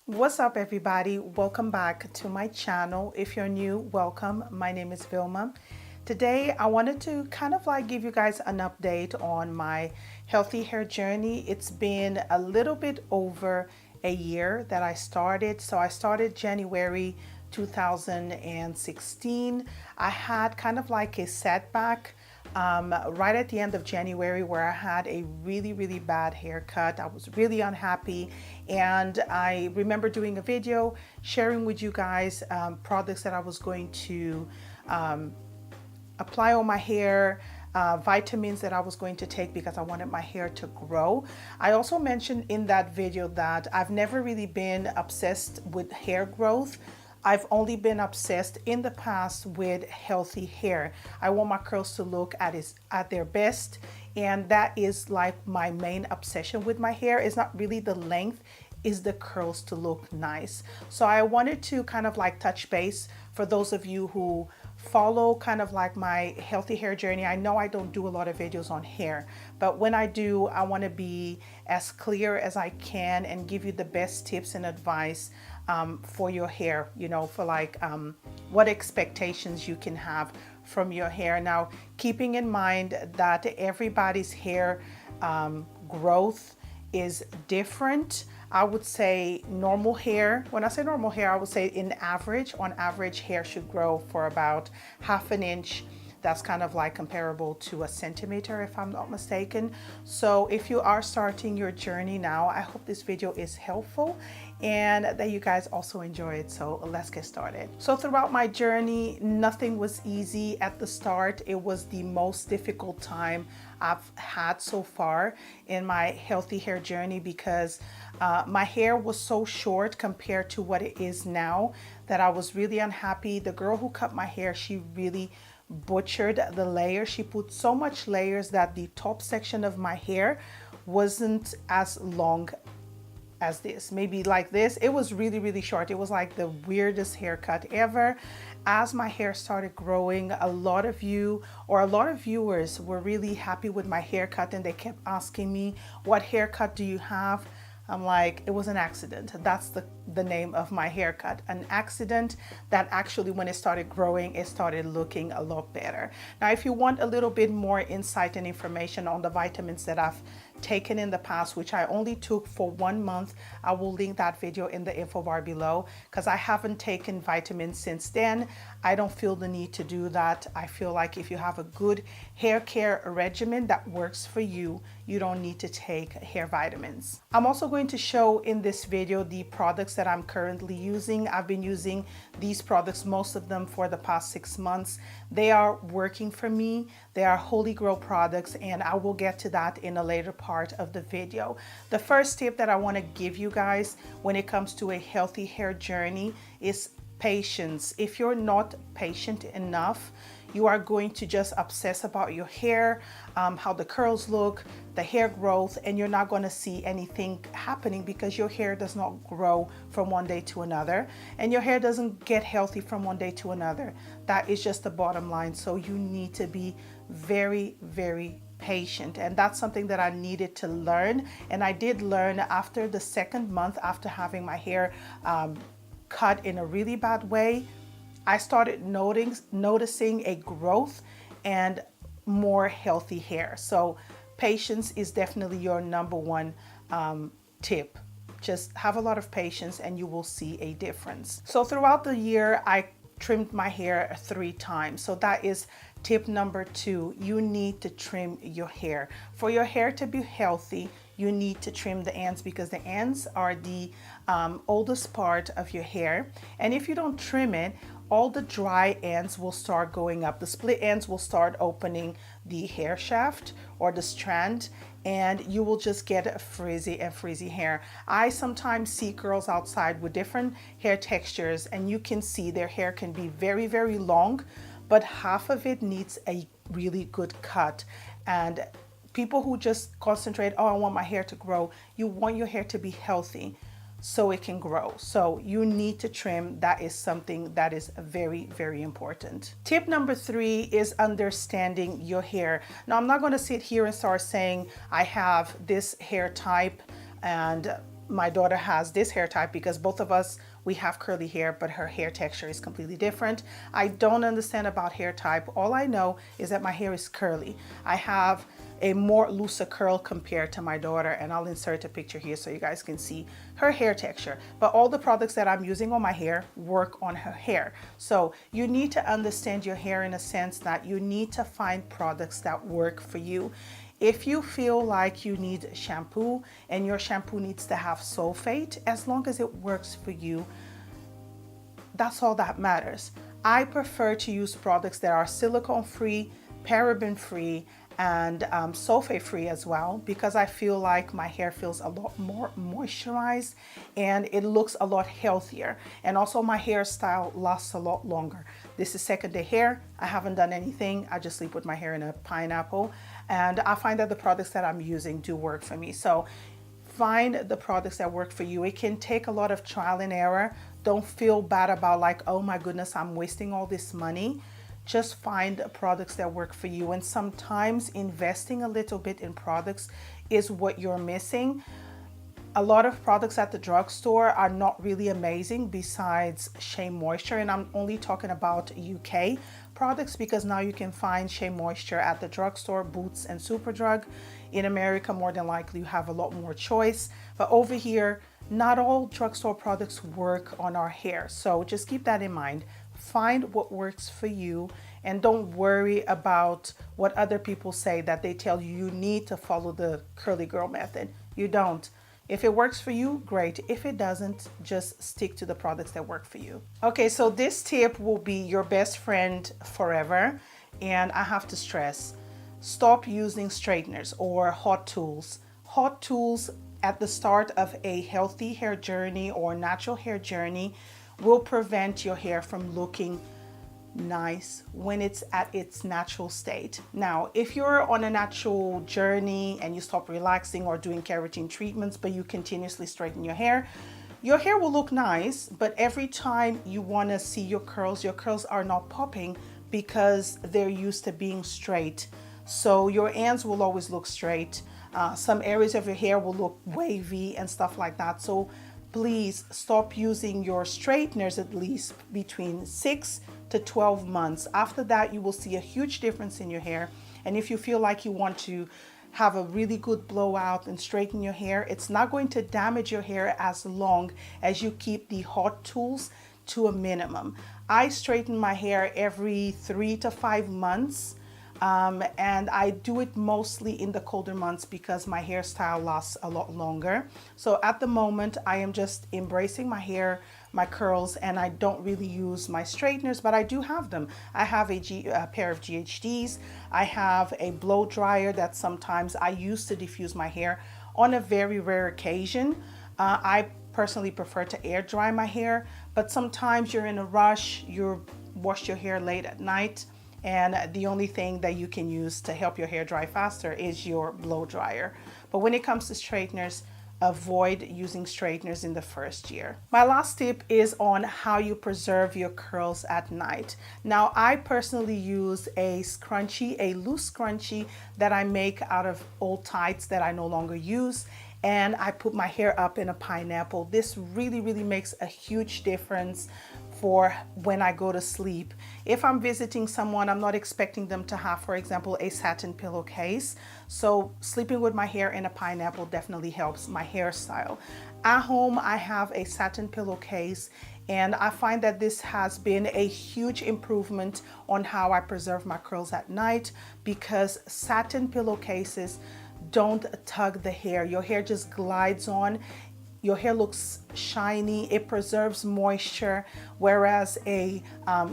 What's up, everybody? Welcome back to my channel. If you're new, welcome. My name is Vilma. Today I wanted to kind of like give you guys an update on my healthy hair journey. It's been a little bit over a year that I started. So I started January 2016. I had kind of like a setback right at the end of January where I had a really bad haircut. I was really unhappy, and I remember doing a video sharing with you guys products that I was going to apply on my hair, vitamins that I was going to take because I wanted my hair to grow. I also mentioned in that video that I've never really been obsessed with hair growth. I've only been obsessed in the past with healthy hair. I want my curls to look at their best, and that is like my main obsession with my hair. It's not really the length, is the curls to look nice. So I wanted to kind of like touch base for those of you who follow kind of like my healthy hair journey. I know I don't do a lot of videos on hair, but when I do, I want to be as clear as I can and give you the best tips and advice for your hair, you know, for like what expectations you can have from your hair. Now, keeping in mind that everybody's hair growth is different. I would say normal hair, when I say normal hair, I would say on average, hair should grow for about ½ an inch. That's kind of like comparable to a centimeter if I'm not mistaken. So if you are starting your journey now, I hope this video is helpful and that you guys also enjoy it. So let's get started. So throughout my journey, nothing was easy at the start. It was the most difficult time I've had so far in my healthy hair journey because my hair was so short compared to what it is now that I was really unhappy. The girl who cut my hair, she really butchered the layers. She put so much layers that the top section of my hair wasn't as long as this, maybe like this. It was really short. It was like the weirdest haircut ever. As my hair started growing, a lot of viewers were really happy with my haircut, and they kept asking me, what haircut do you have? I'm like, it was an accident. That's the name of my haircut. An accident that actually, when it started growing, it started looking a lot better. Now, if you want a little bit more insight and information on the vitamins that I've taken in the past, which I only took for 1 month, I will link that video in the info bar below because I haven't taken vitamins since then. I don't feel the need to do that. I feel like if you have a good hair care regimen that works for you, you don't need to take hair vitamins. I'm also going to show in this video the products that I'm currently using. I've been using these products, most of them, for the past 6 months. They are working for me. They are holy grail products, and I will get to that in a later part of the video. The first tip that I want to give you guys when it comes to a healthy hair journey is patience. If you're not patient enough, you are going to just obsess about your hair, how the curls look, the hair growth, and you're not going to see anything happening because your hair does not grow from one day to another, and your hair doesn't get healthy from one day to another. That is just the bottom line. So you need to be very patient, and that's something that I needed to learn, and I did learn after the second month after having my hair cut in a really bad way. I started noticing a growth and more healthy hair. So patience is definitely your number one tip. Just have a lot of patience and you will see a difference. So throughout the year, I trimmed my hair 3 times. So that is tip number 2. You need to trim your hair. For your hair to be healthy, you need to trim the ends because the ends are the oldest part of your hair. And if you don't trim it, all the dry ends will start going up. The split ends will start opening the hair shaft or the strand, and you will just get a frizzy hair. I sometimes see girls outside with different hair textures, and you can see their hair can be very long, but half of it needs a really good cut. And people who just concentrate, oh, I want my hair to grow, you want your hair to be healthy so it can grow. So you need to trim. That is something that is very important. Tip number 3 is understanding your hair. Now, I'm not going to sit here and start saying I have this hair type and my daughter has this hair type because both of us, we have curly hair, but her hair texture is completely different. I don't understand about hair type. All I know is that my hair is curly. I have a more looser curl compared to my daughter, and I'll insert a picture here so you guys can see her hair texture. But all the products that I'm using on my hair work on her hair. So you need to understand your hair in a sense that you need to find products that work for you. If you feel like you need shampoo and your shampoo needs to have sulfate, as long as it works for you, that's all that matters. I prefer to use products that are silicone free, paraben free, and sulfate free as well, because I feel like my hair feels a lot more moisturized and it looks a lot healthier, and also my hairstyle lasts a lot longer. This is second day hair. I haven't done anything. I just sleep with my hair in a pineapple, and I find that the products that I'm using do work for me. So find the products that work for you. It can take a lot of trial and error. Don't feel bad about like, oh my goodness, I'm wasting all this money. Just find products that work for you. And sometimes investing a little bit in products is what you're missing. A lot of products at the drugstore are not really amazing besides Shea Moisture, and I'm only talking about UK products because now you can find Shea Moisture at the drugstore, Boots, and Superdrug. In America, more than likely, you have a lot more choice. But over here, not all drugstore products work on our hair. So just keep that in mind. Find what works for you and don't worry about what other people say that they tell you you need to follow the curly girl method. You don't. If it works for you, great. If it doesn't, just stick to the products that work for you. Okay, so this tip will be your best friend forever. And I have to stress, stop using straighteners or hot tools. Hot tools at the start of a healthy hair journey or natural hair journey will prevent your hair from looking nice when it's at its natural state. Now, if you're on a natural journey and you stop relaxing or doing keratin treatments, but you continuously straighten your hair will look nice, but every time you want to see your curls are not popping because they're used to being straight. So your ends will always look straight. Some areas of your hair will look wavy and stuff like that. So please stop using your straighteners at least between 6 to 12 months. After that, you will see a huge difference in your hair. And if you feel like you want to have a really good blowout and straighten your hair, it's not going to damage your hair as long as you keep the hot tools to a minimum. I straighten my hair every 3 to 5 months. And I do it mostly in the colder months because my hairstyle lasts a lot longer. So at the moment, I am just embracing my hair, my curls, and I don't really use my straighteners, but I do have them. I have a pair of GHDs. I have a blow dryer that sometimes I use to diffuse my hair on a very rare occasion. I personally prefer to air dry my hair, but sometimes you're in a rush, you wash your hair late at night, and the only thing that you can use to help your hair dry faster is your blow dryer. But when it comes to straighteners, avoid using straighteners in the first year. My last tip is on how you preserve your curls at night. Now, I personally use a scrunchie, a loose scrunchie that I make out of old tights that I no longer use, and I put my hair up in a pineapple. This really makes a huge difference for when I go to sleep. If I'm visiting someone, I'm not expecting them to have, for example, a satin pillowcase. So sleeping with my hair in a pineapple definitely helps my hairstyle. At home, I have a satin pillowcase, and I find that this has been a huge improvement on how I preserve my curls at night, because satin pillowcases don't tug the hair. Your hair just glides on. Your hair looks shiny, it preserves moisture, whereas a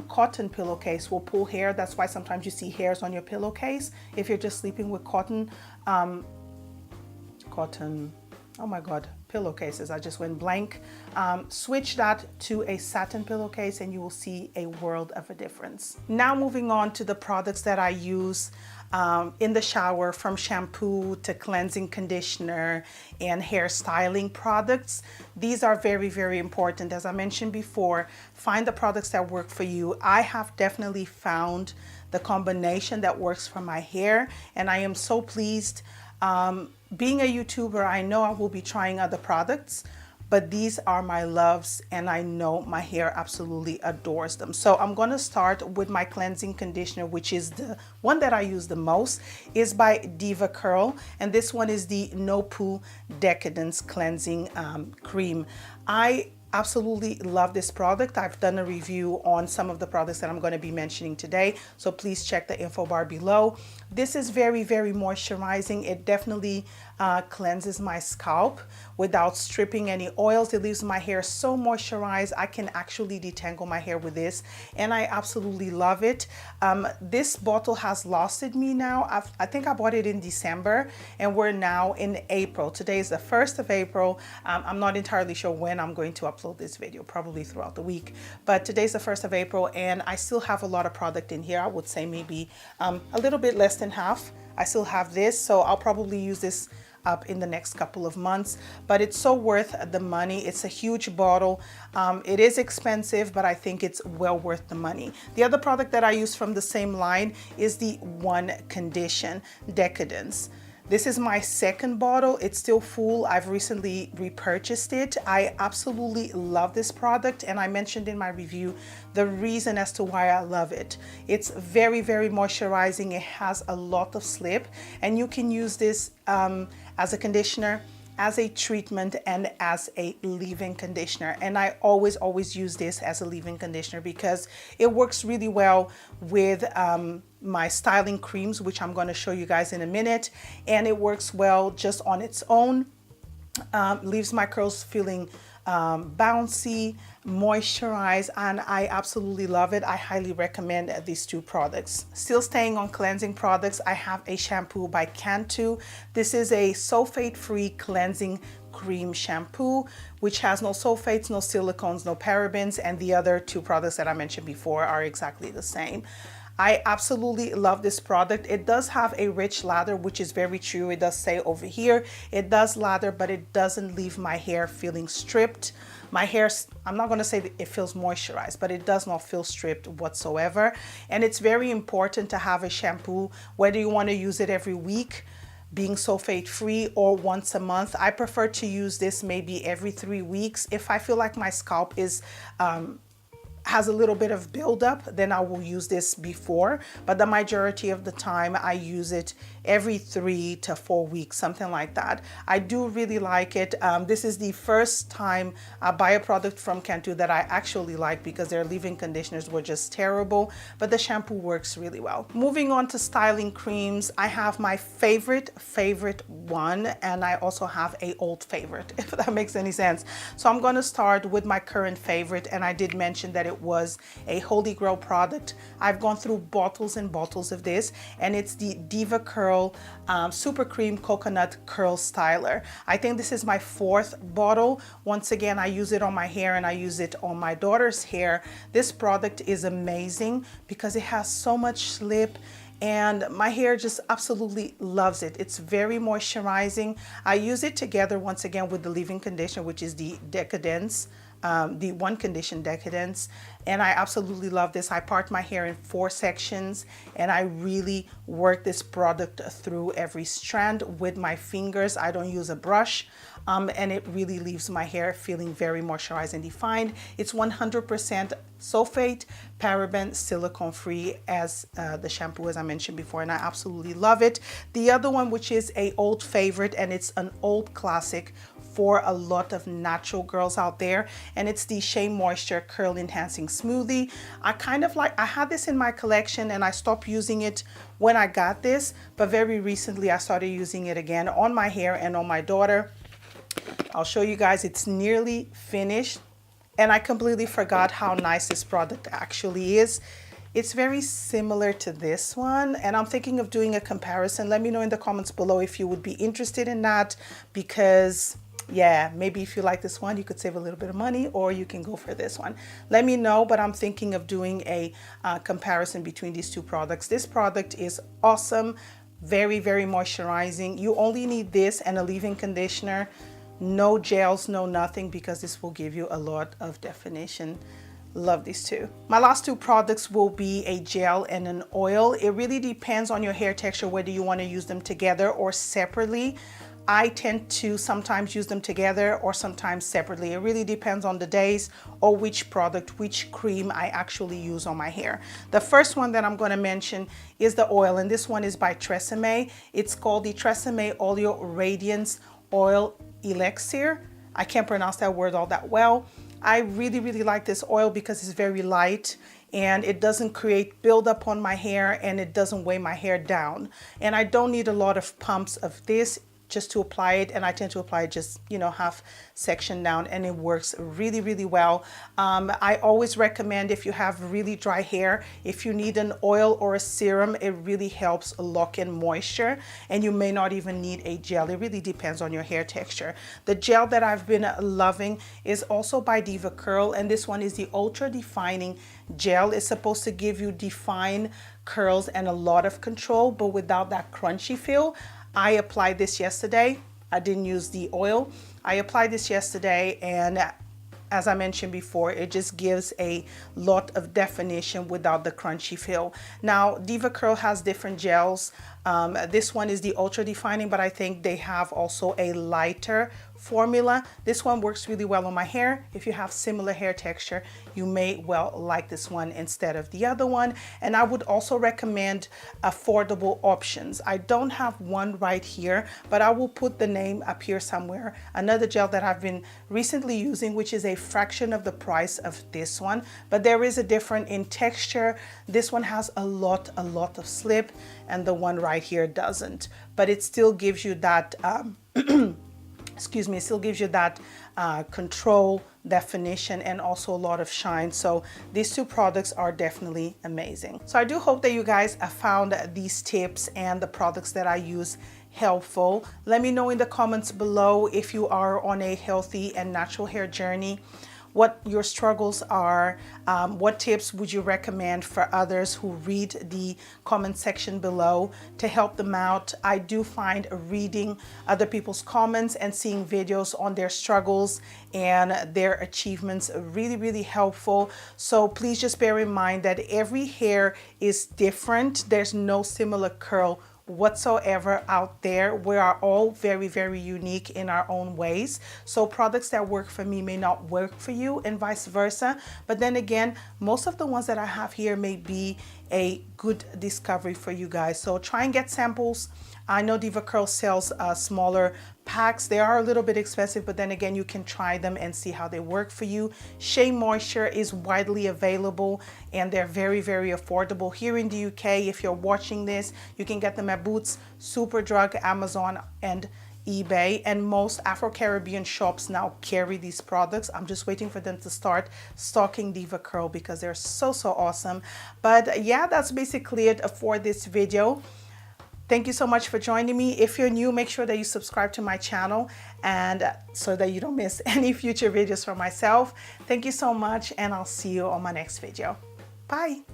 cotton pillowcase will pull hair. That's why sometimes you see hairs on your pillowcase. If you're just sleeping with cotton, oh my God, pillowcases, I just went blank. Switch that to a satin pillowcase and you will see a world of a difference. Now moving on to the products that I use in the shower, from shampoo to cleansing conditioner and hair styling products. These are very important. As I mentioned before, find the products that work for you. I have definitely found the combination that works for my hair, and I am so pleased. being a YouTuber, I know I will be trying other products, but these are my loves and I know my hair absolutely adores them. So I'm going to start with my cleansing conditioner, which is the one that I use the most, is by Diva Curl, and this one is the No Poo Decadence Cleansing Cream. I absolutely love this product. I've done a review on some of the products that I'm going to be mentioning today, so please check the info bar below. This is very, very moisturizing. It definitely cleanses my scalp without stripping any oils. It leaves my hair so moisturized. I can actually detangle my hair with this, and I absolutely love it. This bottle has lasted me now. I think I bought it in December, and we're now in April. Today is the 1st of April. I'm not entirely sure when I'm going to upload this video, probably throughout the week, but today's the 1st of April, and I still have a lot of product in here. I would say maybe a little bit less than half. I still have this, so I'll probably use this up in the next couple of months, but it's so worth the money. It's a huge bottle. It is expensive, but I think it's well worth the money. The other product that I use from the same line is the One Condition Decadence. This is my second bottle. It's still full. I've recently repurchased it. I absolutely love this product, and I mentioned in my review the reason as to why I love it. It's very, very moisturizing. It has a lot of slip, and you can use this as a conditioner, as a treatment, and as a leave-in conditioner. And I always use this as a leave-in conditioner because it works really well with my styling creams, which I'm going to show you guys in a minute, and it works well just on its own. Leaves my curls feeling bouncy, moisturized, and I absolutely love it. I highly recommend these two products. Still staying on cleansing products, I have a shampoo by Cantu. This is a sulfate-free cleansing cream shampoo, which has no sulfates, no silicones, no parabens, and the other two products that I mentioned before are exactly the same. I absolutely love this product. It does have a rich lather, which is very true. It does say over here, it does lather, but it doesn't leave my hair feeling stripped. My hair, I'm not going to say that it feels moisturized, but it does not feel stripped whatsoever. And it's very important to have a shampoo, whether you want to use it every week, being sulfate free, or once a month. I prefer to use this maybe every 3 weeks. If I feel like my scalp is has a little bit of buildup, then I will use this before, but the majority of the time I use it every 3 to 4 weeks, something like that. I do really like it. This is the first time I buy a product from Cantu that I actually like, because their leave-in conditioners were just terrible, but the shampoo works really well. Moving on to styling creams, I have my favorite one, and I also have a old favorite, if that makes any sense. So I'm going to start with my current favorite, and I did mention that it was a Holy Grail product. I've gone through bottles and bottles of this, and it's the Diva Curl Super Cream Coconut Curl Styler. I think this is my 4th bottle. Once again, I use it on my hair and I use it on my daughter's hair. This product is amazing because it has so much slip, and my hair just absolutely loves it. It's very moisturizing. I use it together once again with the leave-in conditioner, which is the Decadence, the One Condition Decadence, and I absolutely love this. I part my hair in 4 sections, and I really work this product through every strand with my fingers. I don't use a brush, and it really leaves my hair feeling very moisturized and defined. It's 100% sulfate, paraben, silicone free as the shampoo, as I mentioned before, and I absolutely love it. The other one, which is a old favorite, and it's an old classic for a lot of natural girls out there, and it's the Shea Moisture Curl Enhancing Smoothie. I had this in my collection, and I stopped using it when I got this, but very recently I started using it again on my hair and on my daughter. I'll show you guys. It's nearly finished, and I completely forgot how nice this product actually is. It's very similar to this one, and I'm thinking of doing a comparison. Let me know in the comments below if you would be interested in that, because yeah, maybe if you like this one, you could save a little bit of money, or you can go for this one. Let me know, but I'm thinking of doing a comparison between these two products. This product is awesome, very, very moisturizing. You only need this and a leave-in conditioner. No gels, no nothing, because this will give you a lot of definition. Love these two. My last two products will be a gel and an oil. It really depends on your hair texture whether you want to use them together or separately. I tend to sometimes use them together or sometimes separately. It really depends on the days or which product, which cream I actually use on my hair. The first one that I'm going to mention is the oil, and this one is by Tresemme. It's called the Tresemme Oleo Radiance Oil Elixir. I can't pronounce that word all that well. I really like this oil because it's very light and it doesn't create buildup on my hair and it doesn't weigh my hair down. And I don't need a lot of pumps of this just to apply it, and I tend to apply it just, you know, half section down, and it works really well. I always recommend, if you have really dry hair, if you need an oil or a serum, it really helps lock in moisture, and you may not even need a gel. It really depends on your hair texture. The gel that I've been loving is also by Diva Curl, and this one is the Ultra Defining Gel. It's supposed to give you defined curls and a lot of control, but without that crunchy feel. I applied this yesterday. I didn't use the oil. I applied this yesterday, and as I mentioned before, it just gives a lot of definition without the crunchy feel. Now, Diva Curl has different gels. This one is the Ultra Defining, but I think they have also a lighter formula. This one works really well on my hair. If you have similar hair texture, you may well like this one instead of the other one. And I would also recommend affordable options. I don't have one right here, but I will put the name up here somewhere. Another gel that I've been recently using, which is a fraction of the price of this one, but there is a difference in texture. This one has a lot of slip, and the one right here doesn't, but it still gives you that excuse me, it still gives you that control, definition, and also a lot of shine. So these two products are definitely amazing. So I do hope that you guys have found these tips and the products that I use helpful. Let me know in the comments below if you are on a healthy and natural hair journey, what your struggles are, what tips would you recommend for others who read the comment section below to help them out. I do find reading other people's comments and seeing videos on their struggles and their achievements really helpful. So please just bear in mind that every hair is different. There's no similar curl whatsoever out there. We are all very unique in our own ways. So products that work for me may not work for you, and vice versa. But then again, most of the ones that I have here may be a good discovery for you guys. So try and get samples. I know Diva Curl sells smaller packs. They are a little bit expensive, but then again, you can try them and see how they work for you. Shea Moisture is widely available, and they're very affordable here in the UK. If you're watching this, you can get them at Boots, Superdrug, Amazon, and eBay, and most Afro-Caribbean shops now carry these products. I'm just waiting for them to start stocking Diva Curl because they're so awesome. But yeah, that's basically it for this video. Thank you so much for joining me. If you're new, make sure that you subscribe to my channel, and so that you don't miss any future videos from myself. Thank you so much, and I'll see you on my next video. Bye.